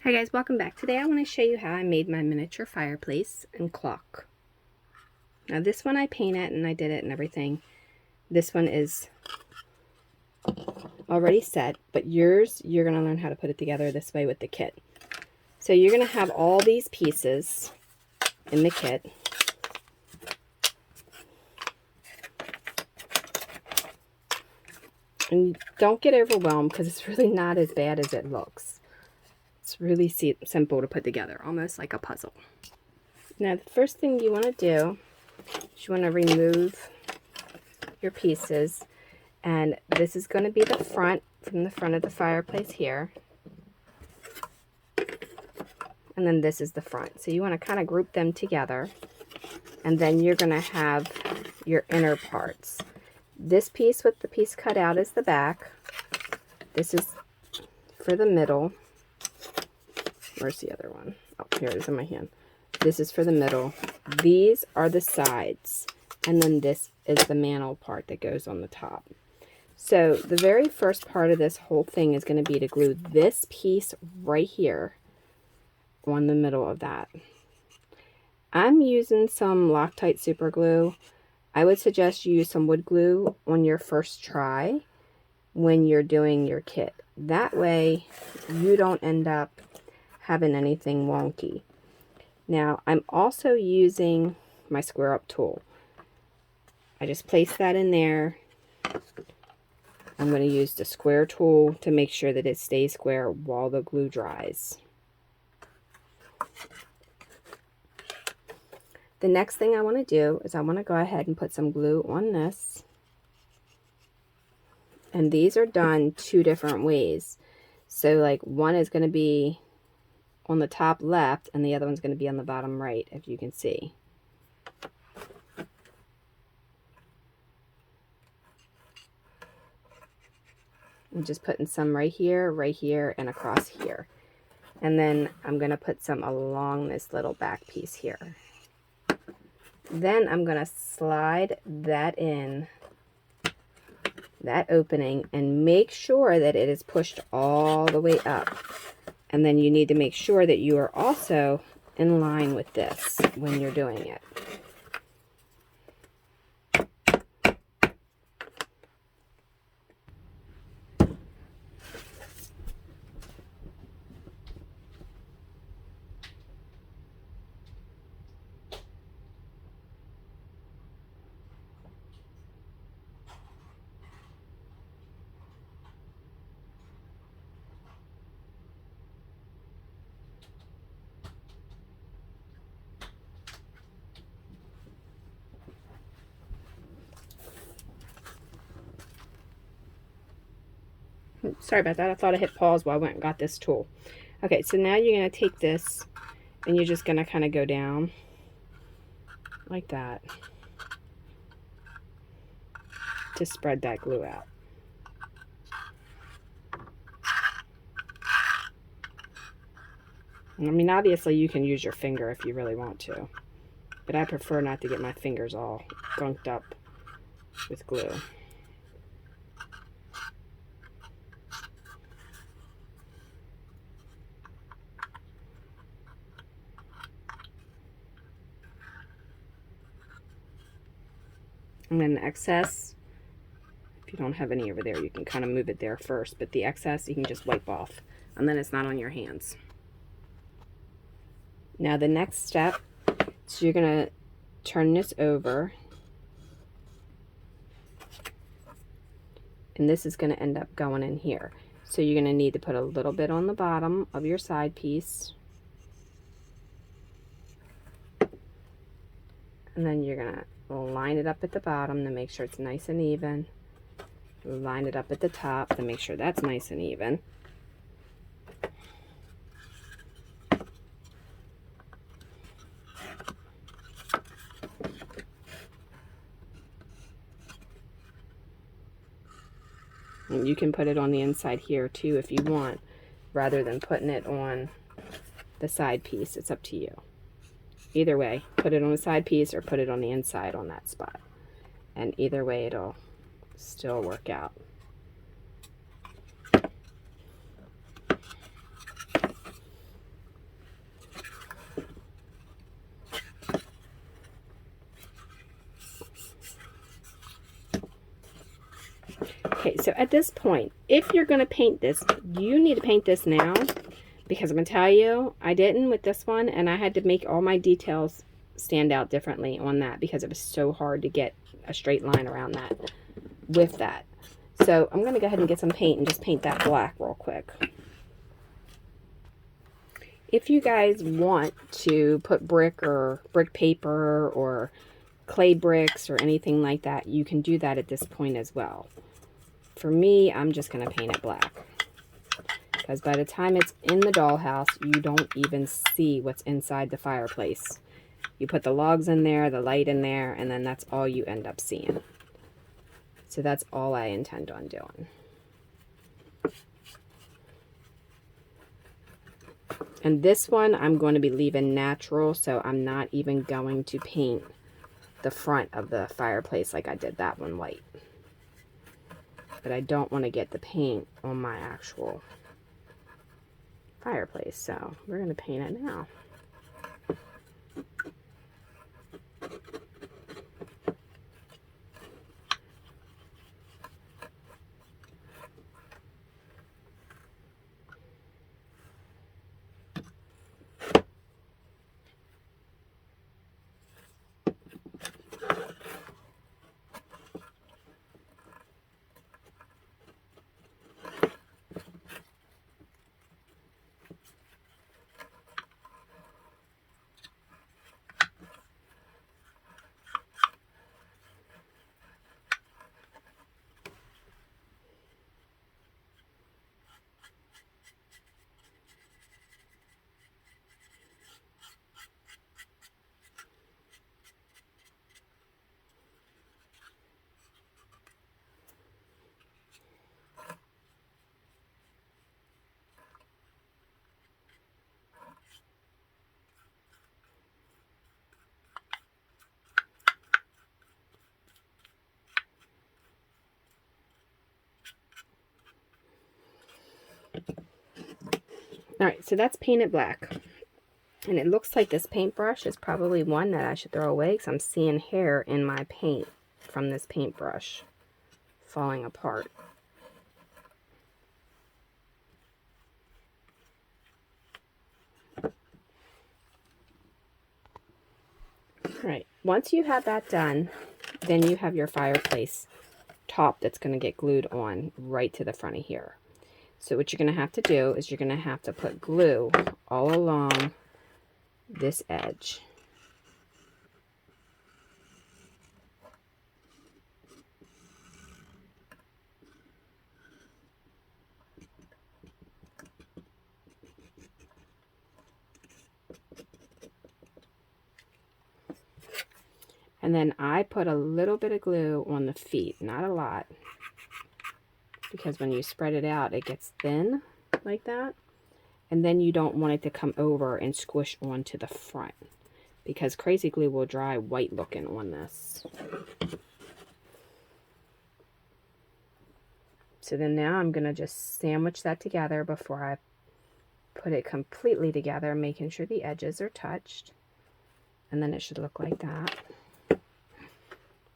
Hi guys, welcome back. Today I want to show you how I made my miniature fireplace and clock. Now this one I painted and I did it and everything. This one is already set, but yours, you're going to learn how to put it together this way with the kit. So you're going to have all these pieces in the kit. And don't get overwhelmed because it's really not as bad as it looks. It's really simple to put together, almost like a puzzle. Now the first thing you want to do is you want to remove your pieces, and this is going to be the front, from the front of the fireplace here, and then this is the front. So you want to kind of group them together, and then you're going to have your inner parts. This piece with the piece cut out is the back. This is for the middle. Where's the other one? Oh, here it is in my hand. This is for the middle. These are the sides, and then this is the mantle part that goes on the top. So the very first part of this whole thing is going to be to glue this piece right here on the middle of that. I'm using some Loctite super glue. I would suggest you use some wood glue on your first try when you're doing your kit. That way you don't end up having anything wonky. Now I'm also using my square up tool. I just place that in there. I'm going to use the square tool to make sure that it stays square while the glue dries. The next thing I want to do is I want to go ahead and put some glue on this. And these are done two different ways. So like one is going to be on the top left and the other one's going to be on the bottom right, if you can see. I'm just putting some right here, and across here. And then I'm going to put some along this little back piece here. Then I'm going to slide that in, that opening, and make sure that it is pushed all the way up. And then you need to make sure that you are also in line with this when you're doing it. Sorry about that. I thought I hit pause while I went and got this tool. Okay, so now you're going to take this and you're just going to kind of go down like that to spread that glue out. I mean, obviously you can use your finger if you really want to, but I prefer not to get my fingers all gunked up with glue. And then the excess, if you don't have any over there, you can kind of move it there first, but the excess you can just wipe off, and then it's not on your hands. Now the next step, so you're going to turn this over, and this is going to end up going in here. So you're going to need to put a little bit on the bottom of your side piece, and then you're going to line it up at the bottom to make sure it's nice and even. Line it up at the top to make sure that's nice and even. And you can put it on the inside here too if you want, rather than putting it on the side piece. It's up to you. Either way, put it on the side piece or put it on the inside on that spot. And either way, it'll still work out. Okay, so at this point, if you're going to paint this, you need to paint this now, because I'm going to tell you, I didn't with this one, and I had to make all my details stand out differently on that because it was so hard to get a straight line around that with that. So I'm going to go ahead and get some paint and just paint that black real quick. If you guys want to put brick or brick paper or clay bricks or anything like that, you can do that at this point as well. For me, I'm just going to paint it black, because by the time it's in the dollhouse, you don't even see what's inside the fireplace. You put the logs in there, the light in there, and then that's all you end up seeing. So that's all I intend on doing. And this one I'm going to be leaving natural, so I'm not even going to paint the front of the fireplace like I did that one white. But I don't want to get the paint on my actual fireplace, so we're going to paint it now. Alright, so that's painted black. And it looks like this paintbrush is probably one that I should throw away, because I'm seeing hair in my paint from this paintbrush falling apart. Alright, once you have that done, then you have your fireplace top that's going to get glued on right to the front of here. So what you're going to have to do is you're going to have to put glue all along this edge. And then I put a little bit of glue on the feet, not a lot, because when you spread it out, it gets thin like that. And then you don't want it to come over and squish onto the front, because crazy glue will dry white looking on this. So then now I'm going to just sandwich that together before I put it completely together, making sure the edges are touched. And then it should look like that.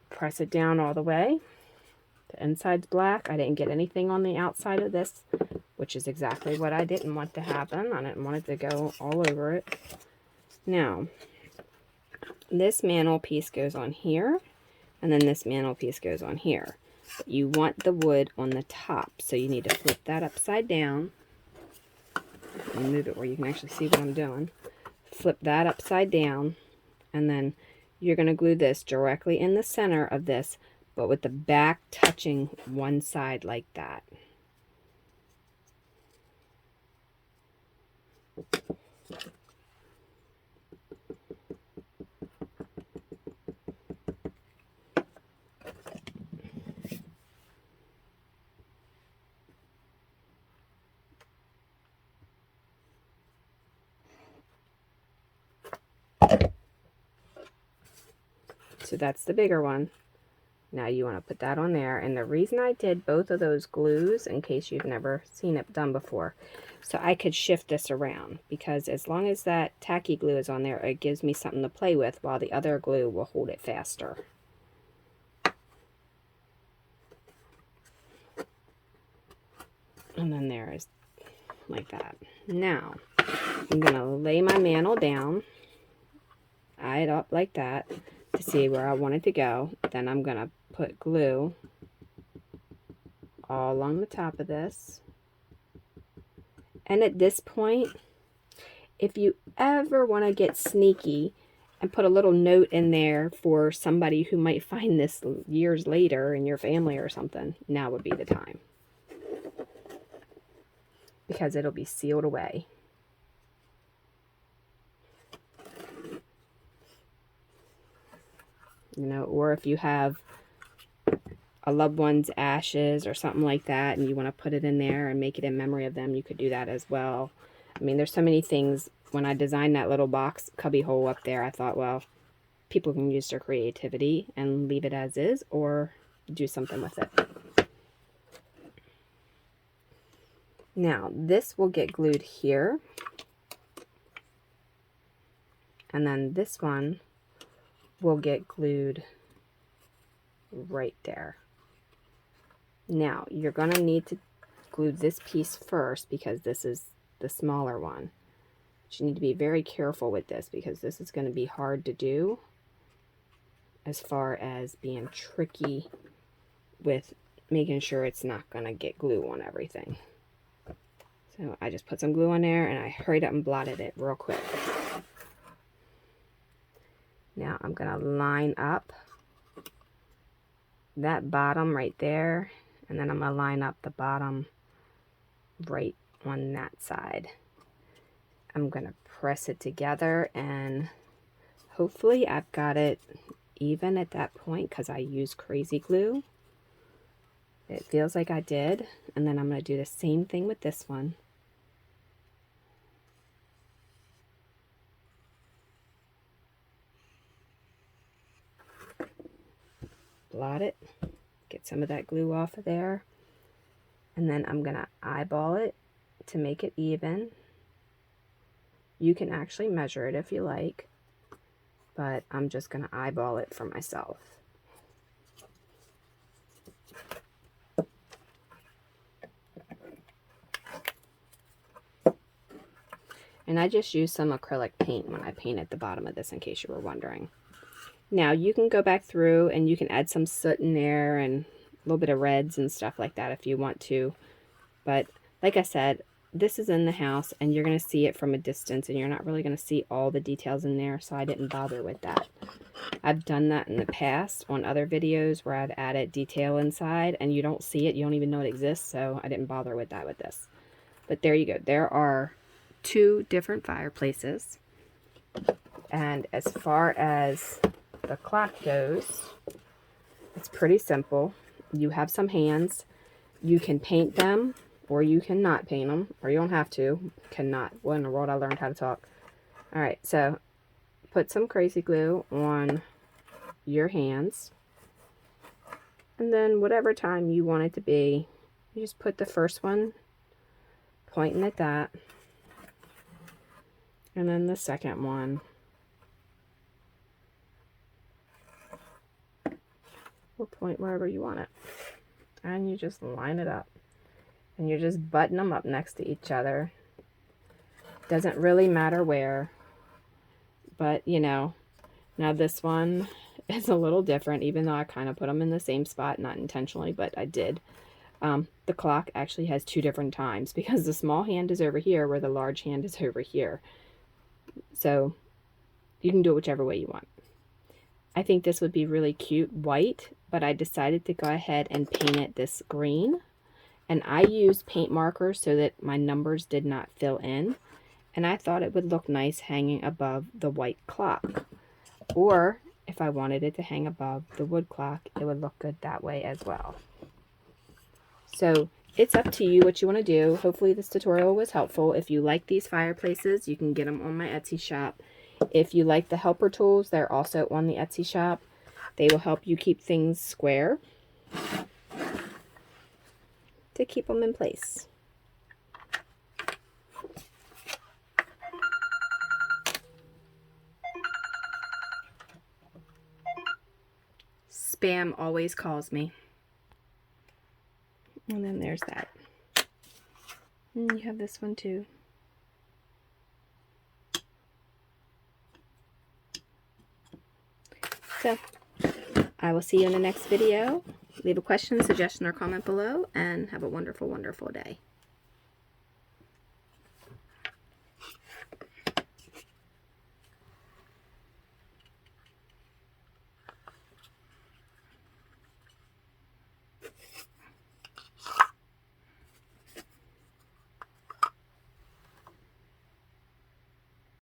Press it down all the way. The inside's black. I didn't get anything on the outside of this, which is exactly what I didn't want to happen. I didn't want it to go all over it. Now, this mantle piece goes on here, and then this mantle piece goes on here. But you want the wood on the top, so you need to flip that upside down. And move it where you can actually see what I'm doing. Flip that upside down, and then you're going to glue this directly in the center of this, but with the back touching one side like that. So that's the bigger one. Now you want to put that on there. And the reason I did both of those glues, in case you've never seen it done before, so I could shift this around, because as long as that tacky glue is on there, it gives me something to play with, while the other glue will hold it faster. And then there's like that. Now, I'm going to lay my mantle down, eye it up like that to see where I want it to go. Then I'm going to put glue all along the top of this. And at this point, if you ever want to get sneaky and put a little note in there for somebody who might find this years later in your family or something, now would be the time. Because it'll be sealed away. You know, or if you have a loved one's ashes or something like that and you want to put it in there and make it in memory of them, you could do that as well. I mean, there's so many things. When I designed that little box cubby hole up there, I thought, well, people can use their creativity and leave it as is or do something with it. Now, this will get glued here. And then this one will get glued right there. Now, you're going to need to glue this piece first because this is the smaller one. But you need to be very careful with this because this is going to be hard to do as far as being tricky with making sure it's not going to get glue on everything. So I just put some glue on there and I hurried up and blotted it real quick. Now I'm going to line up that bottom right there, and then I'm going to line up the bottom right on that side. I'm going to press it together and hopefully I've got it even at that point because I use crazy glue. It feels like I did. And then I'm going to do the same thing with this one. Blot it, get some of that glue off of there, and then I'm going to eyeball it to make it even. You can actually measure it if you like, but I'm just going to eyeball it for myself. And I just used some acrylic paint when I painted the bottom of this, in case you were wondering. Now you can go back through and you can add some soot in there and a little bit of reds and stuff like that if you want to. But like I said, this is in the house and you're going to see it from a distance and you're not really going to see all the details in there, so I didn't bother with that. I've done that in the past on other videos where I've added detail inside and you don't see it, you don't even know it exists, so I didn't bother with that with this. But there you go. There are 2 different fireplaces. And as far as the clock goes, it's pretty simple. You have some hands. You can paint them or you cannot paint them, or you don't have to. Cannot. What in the world, I learned how to talk. Alright, so put some crazy glue on your hands. And then whatever time you want it to be, you just put the first one pointing at that. And then the second one. Or point wherever you want it. And you just line it up. And you just button them up next to each other. Doesn't really matter where. But, you know, now this one is a little different, even though I kind of put them in the same spot, not intentionally, but I did. The clock actually has 2 different times because the small hand is over here where the large hand is over here. So you can do it whichever way you want. I think this would be really cute white, but I decided to go ahead and paint it this green. And I used paint markers so that my numbers did not fill in. And I thought it would look nice hanging above the white clock. Or if I wanted it to hang above the wood clock, it would look good that way as well. So it's up to you what you want to do. Hopefully this tutorial was helpful. If you like these fireplaces, you can get them on my Etsy shop. If you like the helper tools, they're also on the Etsy shop. They will help you keep things square to keep them in place. Spam always calls me. And then there's that. And you have this one too. So, I will see you in the next video. Leave a question, suggestion, or comment below, and have a wonderful, wonderful day.